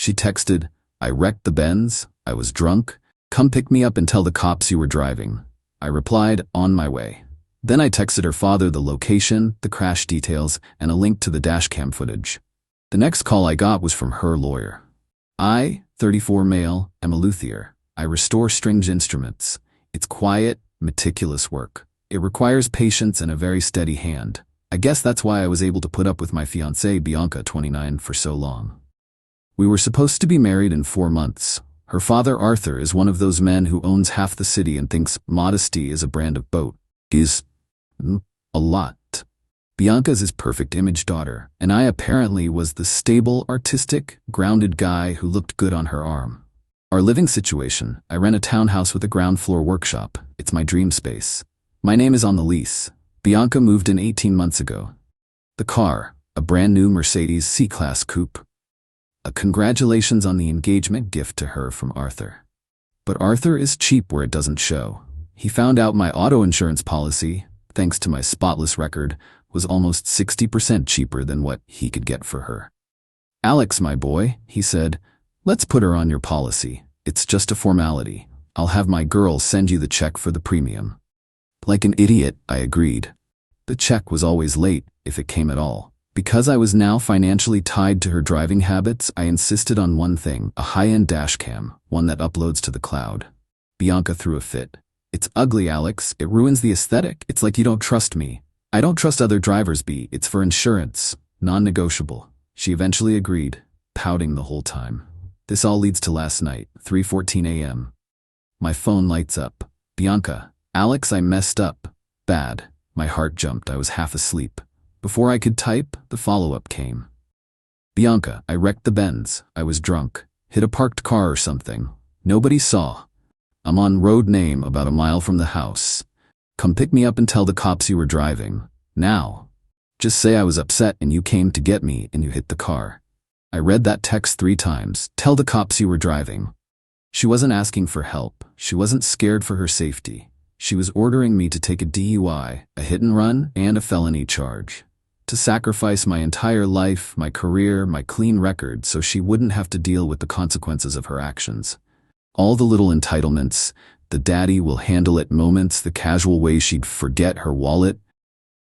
She texted, "I wrecked the Benz, I was drunk, come pick me up and tell the cops you were driving." I replied, "On my way." Then I texted her father the location, the crash details, and a link to the dashcam footage. The next call I got was from her lawyer. I, 34 male, am a luthier. I restore stringed instruments. It's quiet, meticulous work. It requires patience and a very steady hand. I guess that's why I was able to put up with my fiancée, Bianca, 29, for so long. We were supposed to be married in 4 months. Her father, Arthur, is one of those men who owns half the city and thinks modesty is a brand of boat. He's a lot. Bianca's his perfect image daughter, and I apparently was the stable, artistic, grounded guy who looked good on her arm. Our living situation: I rent a townhouse with a ground floor workshop. It's my dream space. My name is on the lease. Bianca moved in 18 months ago. The car, a brand new Mercedes C-Class coupe. A congratulations on the engagement gift to her from Arthur. But Arthur is cheap where it doesn't show. He found out my auto insurance policy, thanks to my spotless record, was almost 60% cheaper than what he could get for her. "Alex, my boy," he said, "let's put her on your policy. It's just a formality. I'll have my girl send you the check for the premium." Like an idiot, I agreed. The check was always late, if it came at all. Because I was now financially tied to her driving habits, I insisted on one thing: a high-end dashcam, one that uploads to the cloud. Bianca threw a fit. "It's ugly, Alex. It ruins the aesthetic. It's like you don't trust me." "I don't trust other drivers, B. It's for insurance. Non-negotiable." She eventually agreed, pouting the whole time. This all leads to last night, 3:14 a.m. My phone lights up. "Bianca, Alex, I messed up. Bad." My heart jumped. I was half asleep. Before I could type, the follow-up came. "Bianca, I wrecked the Benz. I was drunk. Hit a parked car or something. Nobody saw. I'm on road name about a mile from the house. Come pick me up and tell the cops you were driving. Now. Just say I was upset and you came to get me and you hit the car." I read that text 3 times. Tell the cops you were driving. She wasn't asking for help. She wasn't scared for her safety. She was ordering me to take a DUI, a hit and run, and a felony charge. To sacrifice my entire life, my career, my clean record so she wouldn't have to deal with the consequences of her actions. All the little entitlements, the daddy will handle it moments, the casual way she'd forget her wallet.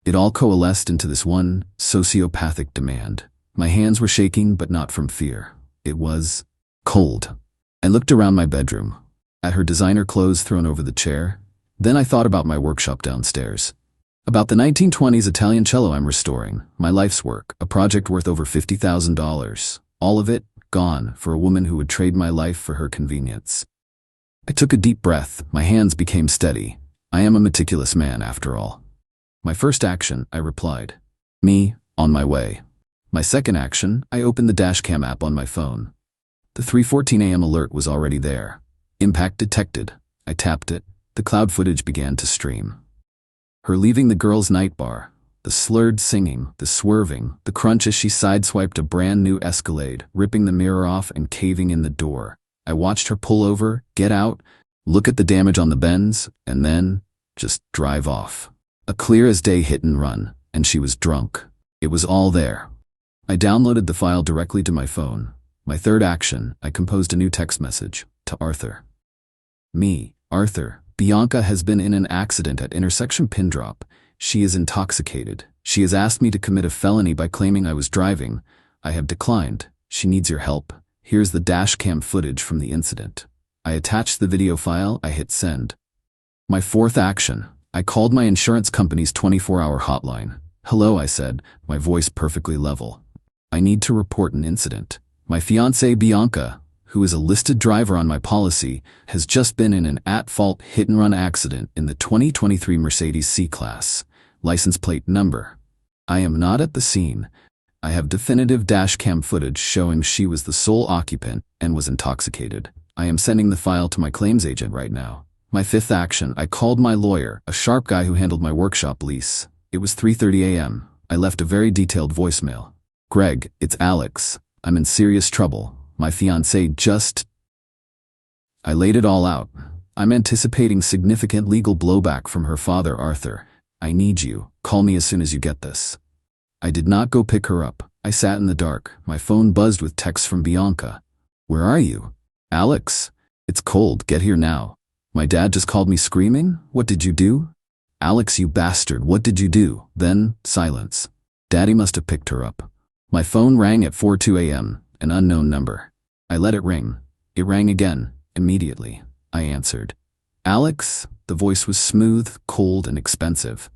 It all coalesced into this one sociopathic demand. My hands were shaking, but not from fear. It was cold. I looked around my bedroom, at her designer clothes thrown over the chair. Then I thought about my workshop downstairs. About the 1920s Italian cello I'm restoring, my life's work, a project worth over $50,000. All of it gone for a woman who would trade my life for her convenience. I took a deep breath. My hands became steady. I am a meticulous man, after all. "My first action," I replied. "Me, on my way." My second action, I opened the Dashcam app on my phone. The 3:14 a.m. alert was already there. Impact detected. I tapped it. The cloud footage began to stream. Her leaving the girls' night bar. The slurred singing, the swerving, the crunch as she sideswiped a brand new Escalade, ripping the mirror off and caving in the door. I watched her pull over, get out, look at the damage on the Benz, and then just drive off. A clear-as-day hit and run, and she was drunk. It was all there. I downloaded the file directly to my phone. My third action, I composed a new text message to Arthur. "Me, Arthur. Bianca has been in an accident at intersection pin drop. She is intoxicated. She has asked me to commit a felony by claiming I was driving. I have declined. She needs your help. Here's the dashcam footage from the incident." I attached the video file. I hit send. My fourth action, I called my insurance company's 24-hour hotline. "Hello," I said, my voice perfectly level. "I need to report an incident. My fiancée Bianca, who is a listed driver on my policy, has just been in an at-fault hit-and-run accident in the 2023 Mercedes C-Class. License plate number. I am not at the scene. I have definitive dashcam footage showing she was the sole occupant and was intoxicated. I am sending the file to my claims agent right now." My fifth action, I called my lawyer, a sharp guy who handled my workshop lease. It was 3:30 a.m. I left a very detailed voicemail. "Greg, it's Alex. I'm in serious trouble. My fiancée just..." I laid it all out. "I'm anticipating significant legal blowback from her father, Arthur. I need you. Call me as soon as you get this." I did not go pick her up. I sat in the dark. My phone buzzed with texts from Bianca. Where are you? Alex, it's cold, get here now. My dad just called me screaming. What did you do? Alex, you bastard, what did you do? Then, silence. Daddy must have picked her up. My phone rang at 4:02 a.m., an unknown number. I let it ring. It rang again, immediately. I answered. Alex? The voice was smooth, cold, and expensive.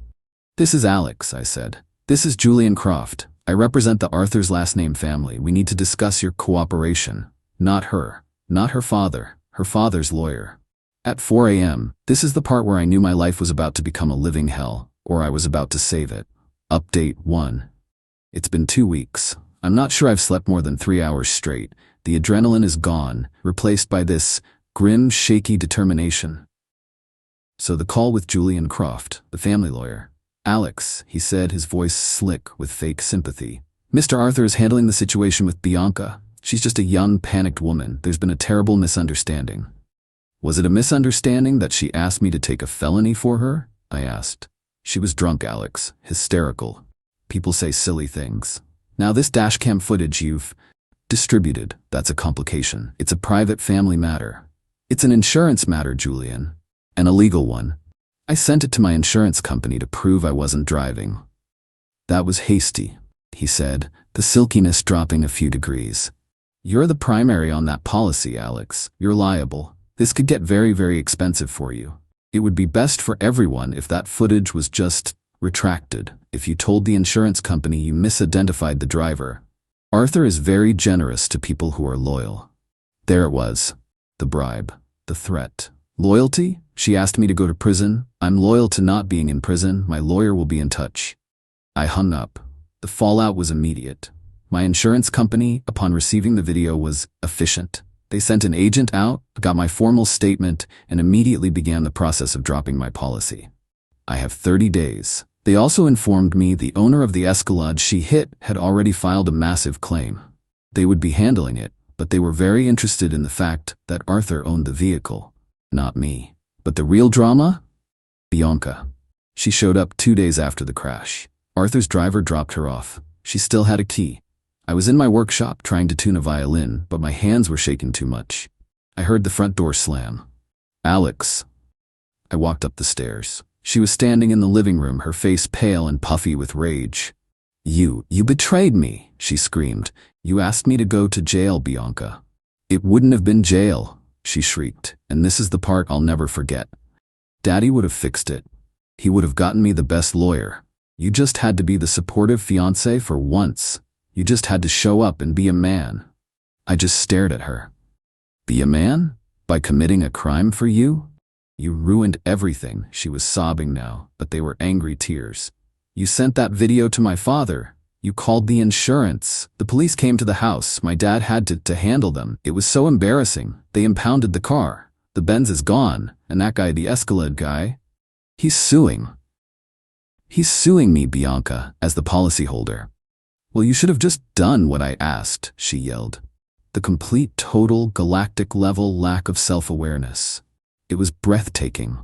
This is Alex, I said. This is Julian Croft. I represent the Arthur's last name family. We need to discuss your cooperation. Not her. Not her father. Her father's lawyer. At 4 a.m., this is the part where I knew my life was about to become a living hell, or I was about to save it. Update 1. It's been 2 weeks. I'm not sure I've slept more than 3 hours straight. The adrenaline is gone, replaced by this grim, shaky determination. So the call with Julian Croft, the family lawyer. Alex, he said, his voice slick with fake sympathy. Mr. Arthur is handling the situation with Bianca. She's just a young, panicked woman. There's been a terrible misunderstanding. Was it a misunderstanding that she asked me to take a felony for her? I asked. She was drunk, Alex, hysterical. People say silly things. Now this dashcam footage you've distributed, that's a complication. It's a private family matter. It's an insurance matter, Julian. An illegal one. I sent it to my insurance company to prove I wasn't driving. That was hasty, he said, the silkiness dropping a few degrees. You're the primary on that policy, Alex. You're liable. This could get very, very expensive for you. It would be best for everyone if that footage was just retracted, if you told the insurance company you misidentified the driver. Arthur is very generous to people who are loyal. There it was. The bribe. The threat. Loyalty? She asked me to go to prison. I'm loyal to not being in prison. My lawyer will be in touch. I hung up. The fallout was immediate. My insurance company, upon receiving the video, was efficient. They sent an agent out, got my formal statement, and immediately began the process of dropping my policy. I have 30 days. They also informed me the owner of the Escalade she hit had already filed a massive claim. They would be handling it, but they were very interested in the fact that Arthur owned the vehicle, not me. But the real drama? Bianca. She showed up 2 days after the crash. Arthur's driver dropped her off. She still had a key. I was in my workshop trying to tune a violin, but my hands were shaking too much. I heard the front door slam. Alex. I walked up the stairs. She was standing in the living room, her face pale and puffy with rage. You betrayed me, she screamed. You asked me to go to jail, Bianca. It wouldn't have been jail, she shrieked, and this is the part I'll never forget. Daddy would have fixed it. He would have gotten me the best lawyer. You just had to be the supportive fiancé for once. You just had to show up and be a man. I just stared at her. Be a man? By committing a crime for you? You ruined everything, she was sobbing now, but they were angry tears. You sent that video to my father. You called the insurance. The police came to the house. My dad had to handle them. It was so embarrassing. They impounded the car. The Benz is gone, and that guy, the Escalade guy, he's suing. He's suing me, Bianca, as the policyholder. Well, you should have just done what I asked, she yelled. The complete, total, galactic-level lack of self-awareness. It was breathtaking.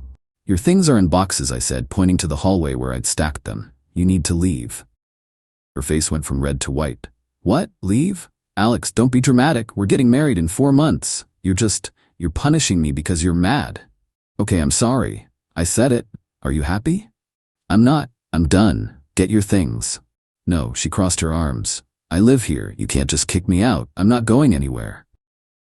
Your things are in boxes, I said, pointing to the hallway where I'd stacked them. You need to leave. Her face went from red to white. What? Leave? Alex, don't be dramatic. We're getting married in 4 months. You're punishing me because you're mad. Okay, I'm sorry. I said it. Are you happy? I'm not. I'm done. Get your things. No, she crossed her arms. I live here. You can't just kick me out. I'm not going anywhere.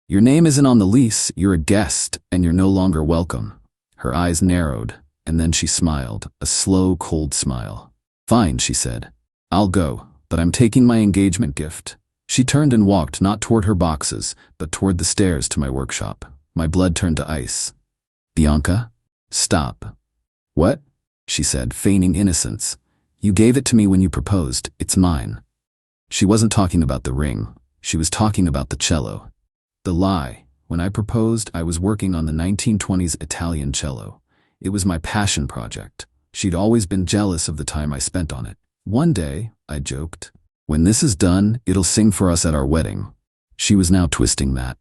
Your name isn't on the lease. You're a guest, and you're no longer welcome. Her eyes narrowed, and then she smiled, a slow, cold smile. Fine, she said. I'll go, but I'm taking my engagement gift. She turned and walked not toward her boxes, but toward the stairs to my workshop. My blood turned to ice. Bianca? Stop. What? She said, feigning innocence. You gave it to me when you proposed. It's mine. She wasn't talking about the ring. She was talking about the cello. The lie. When I proposed, I was working on the 1920s Italian cello. It was my passion project. She'd always been jealous of the time I spent on it. One day, I joked, when this is done, it'll sing for us at our wedding. She was now twisting that.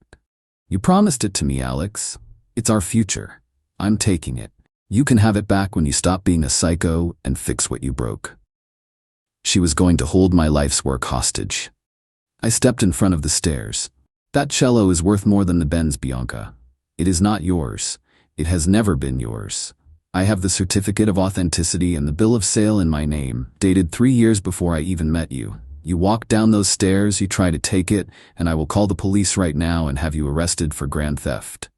You promised it to me, Alex. It's our future. I'm taking it. You can have it back when you stop being a psycho and fix what you broke. She was going to hold my life's work hostage. I stepped in front of the stairs. That cello is worth more than the Benz, Bianca. It is not yours. It has never been yours. I have the certificate of authenticity and the bill of sale in my name, dated 3 years before I even met you. You walked down those stairs, you try to take it, and I will call the police right now and have you arrested for grand theft.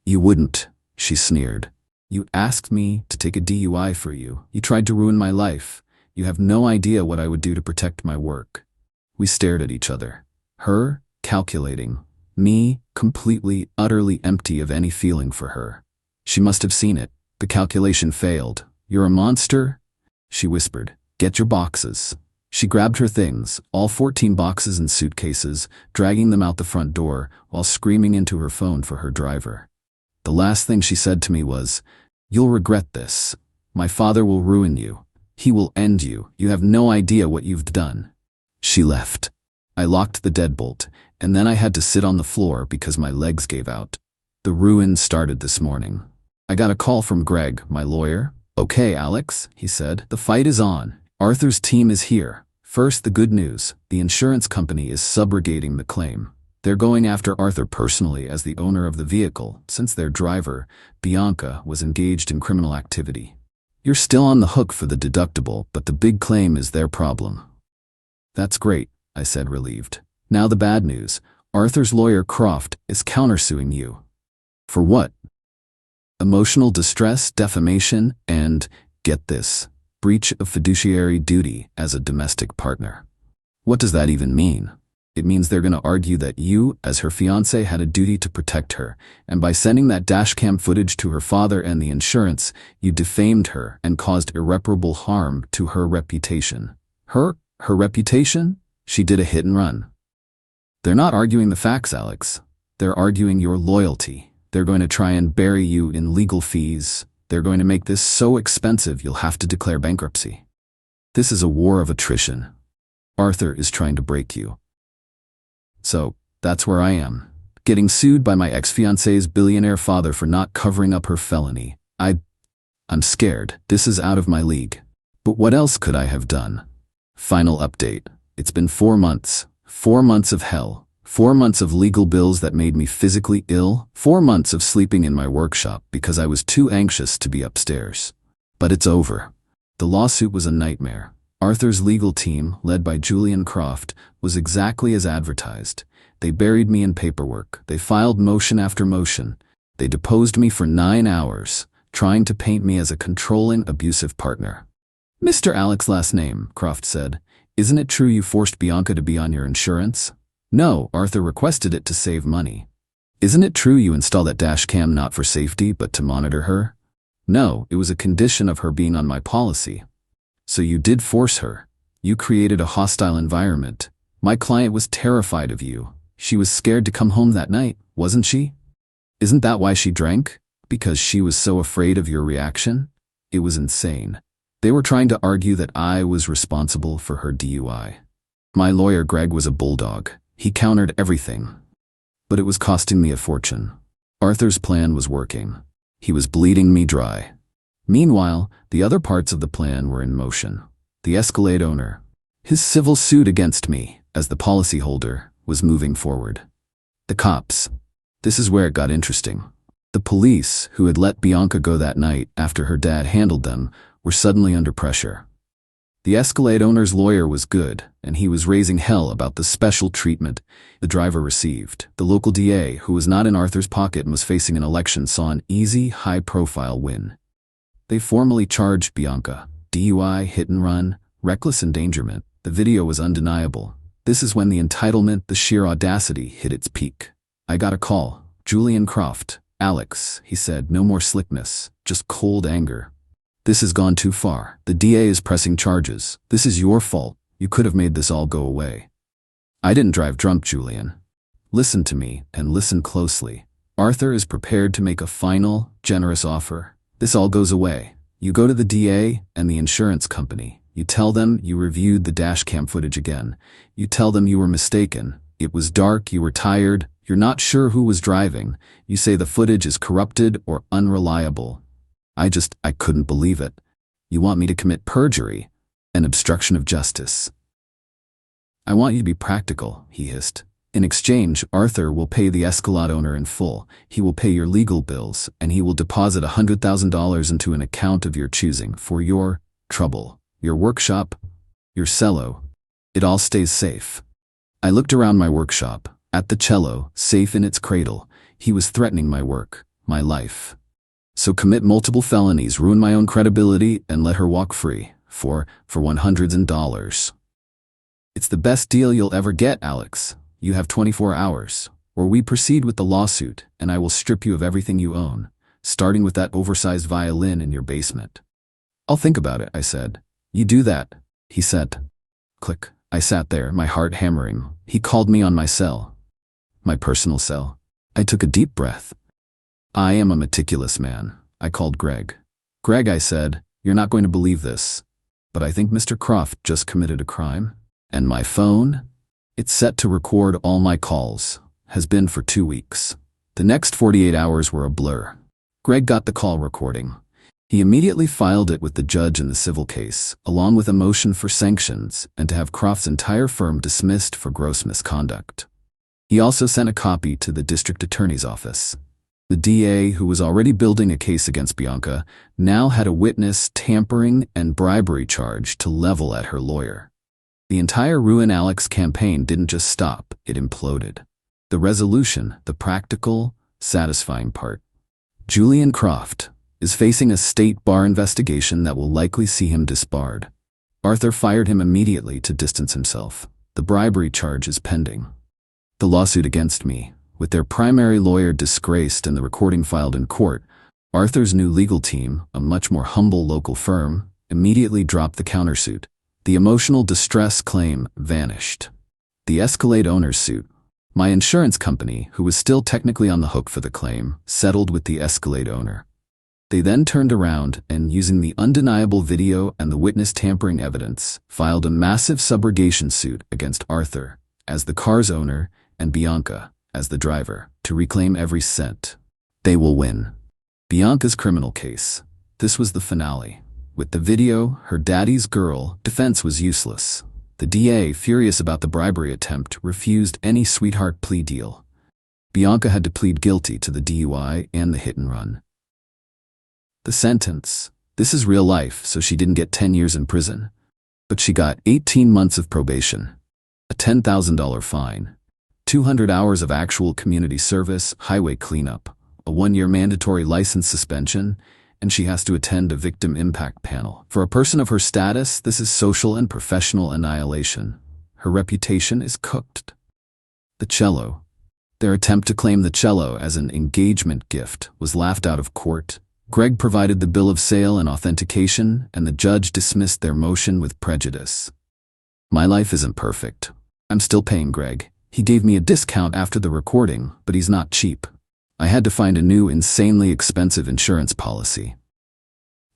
You wouldn't, she sneered. You asked me to take a DUI for you. You tried to ruin my life. You have no idea what I would do to protect my work. We stared at each other. Her, calculating. Me, completely, utterly empty of any feeling for her. She must have seen it. The calculation failed. You're a monster? She whispered. Get your boxes. She grabbed her things, all 14 boxes and suitcases, dragging them out the front door while screaming into her phone for her driver. The last thing she said to me was, "You'll regret this. My father will ruin you. He will end you. You have no idea what you've done." She left. I locked the deadbolt, and then I had to sit on the floor because my legs gave out. The ruin started this morning. I got a call from Greg, my lawyer. "Okay, Alex," he said, "the fight is on. Arthur's team is here. First, the good news. The insurance company is subrogating the claim. They're going after Arthur personally as the owner of the vehicle, since their driver, Bianca, was engaged in criminal activity. You're still on the hook for the deductible, but the big claim is their problem." "That's great," I said, relieved. "Now the bad news. Arthur's lawyer, Croft, is countersuing you." "For what?" "Emotional distress, defamation, and, get this, breach of fiduciary duty as a domestic partner." "What does that even mean?" "It means they're going to argue that you, as her fiancé, had a duty to protect her, and by sending that dashcam footage to her father and the insurance, you defamed her and caused irreparable harm to her reputation." Her reputation? She did a hit and run." "They're not arguing the facts, Alex. They're arguing your loyalty. They're going to try and bury you in legal fees. They're going to make this so expensive you'll have to declare bankruptcy. This is a war of attrition. Arthur is trying to break you." So, that's where I am. Getting sued by my ex-fiancé's billionaire father for not covering up her felony. I'm scared. This is out of my league. But what else could I have done? Final update. It's been 4 months. 4 months of hell. 4 months of legal bills that made me physically ill. 4 months of sleeping in my workshop because I was too anxious to be upstairs. But it's over. The lawsuit was a nightmare. Arthur's legal team, led by Julian Croft, was exactly as advertised. They buried me in paperwork. They filed motion after motion. They deposed me for 9 hours, trying to paint me as a controlling, abusive partner. "Mr. Alex, last name," Croft said. "Isn't it true you forced Bianca to be on your insurance?" "No, Arthur requested it to save money." "Isn't it true you installed that dash cam not for safety but to monitor her?" "No, it was a condition of her being on my policy." "So you did force her. You created a hostile environment. My client was terrified of you. She was scared to come home that night, wasn't she? Isn't that why she drank? Because she was so afraid of your reaction?" It was insane. They were trying to argue that I was responsible for her DUI. My lawyer Greg was a bulldog. He countered everything. But it was costing me a fortune. Arthur's plan was working. He was bleeding me dry. Meanwhile, the other parts of the plan were in motion. The Escalade owner, his civil suit against me, as the policyholder, was moving forward. The cops. This is where it got interesting. The police, who had let Bianca go that night after her dad handled them, were suddenly under pressure. The Escalade owner's lawyer was good, and he was raising hell about the special treatment the driver received. The local DA, who was not in Arthur's pocket and was facing an election, saw an easy, high-profile win. They formally charged Bianca. DUI, hit and run, reckless endangerment. The video was undeniable. This is when the entitlement, the sheer audacity, hit its peak. I got a call. "Julian Croft." "Alex," he said, "no more slickness, just cold anger. This has gone too far. The DA is pressing charges. This is your fault. You could have made this all go away." "I didn't drive drunk, Julian. Listen to me, and listen closely. Arthur is prepared to make a final, generous offer. This all goes away. You go to the DA and the insurance company. You tell them you reviewed the dashcam footage again. You tell them you were mistaken. It was dark, you were tired, you're not sure who was driving. You say the footage is corrupted or unreliable. I couldn't believe it. You want me to commit perjury, an obstruction of justice." "I want you to be practical," he hissed. In exchange, Arthur will pay the Escalade owner in full. He will pay your legal bills, and he will deposit $100,000 into an account of your choosing for your trouble, your workshop, your cello. It all stays safe. I looked around my workshop. At the cello, safe in its cradle, he was threatening my work, my life. So commit multiple felonies, ruin my own credibility, and let her walk free for $100,000. It's the best deal you'll ever get, Alex. You have 24 hours, or we proceed with the lawsuit, and I will strip you of everything you own, starting with that oversized violin in your basement. I'll think about it, I said. You do that, he said. Click. I sat there, my heart hammering. He called me on my cell. My personal cell. I took a deep breath. I am a meticulous man. I called Greg. Greg, I said, you're not going to believe this, but I think Mr. Croft just committed a crime. And my phone? It's set to record all my calls. Has been for 2 weeks. The next 48 hours were a blur. Greg got the call recording. He immediately filed it with the judge in the civil case, along with a motion for sanctions and to have Croft's entire firm dismissed for gross misconduct. He also sent a copy to the district attorney's office. The DA, who was already building a case against Bianca, now had a witness tampering and bribery charge to level at her lawyer. The entire Ruin Alex campaign didn't just stop, it imploded. The resolution, the practical, satisfying part. Julian Croft is facing a state bar investigation that will likely see him disbarred. Arthur fired him immediately to distance himself. The bribery charge is pending. The lawsuit against me, with their primary lawyer disgraced and the recording filed in court, Arthur's new legal team, a much more humble local firm, immediately dropped the countersuit. The emotional distress claim vanished. The Escalade owner's suit. My insurance company, who was still technically on the hook for the claim, settled with the Escalade owner. They then turned around and, using the undeniable video and the witness tampering evidence, filed a massive subrogation suit against Arthur, as the car's owner, and Bianca, as the driver, to reclaim every cent. They will win. Bianca's criminal case. This was the finale. With the video, her daddy's girl, defense was useless. The DA, furious about the bribery attempt, refused any sweetheart plea deal. Bianca had to plead guilty to the DUI and the hit and run. The sentence. This is real life, so she didn't get 10 years in prison. But she got 18 months of probation, a $10,000 fine, 200 hours of actual community service, highway cleanup, a 1-year mandatory license suspension, and she has to attend a victim impact panel. For a person of her status, this is social and professional annihilation. Her reputation is cooked. The cello. Their attempt to claim the cello as an engagement gift was laughed out of court. Greg provided the bill of sale and authentication, and the judge dismissed their motion with prejudice. My life isn't perfect. I'm still paying Greg. He gave me a discount after the recording, but he's not cheap. I had to find a new, insanely expensive insurance policy.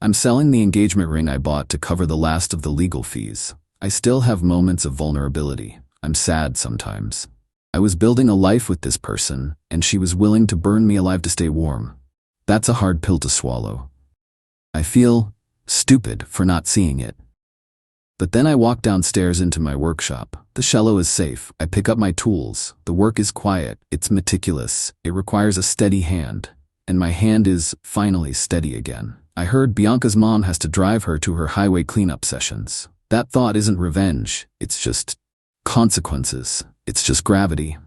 I'm selling the engagement ring I bought to cover the last of the legal fees. I still have moments of vulnerability. I'm sad sometimes. I was building a life with this person, and she was willing to burn me alive to stay warm. That's a hard pill to swallow. I feel stupid for not seeing it. But then I walk downstairs into my workshop. The cello is safe. I pick up my tools. The work is quiet. It's meticulous. It requires a steady hand. And my hand is finally steady again. I heard Bianca's mom has to drive her to her highway cleanup sessions. That thought isn't revenge. It's just consequences. It's just gravity.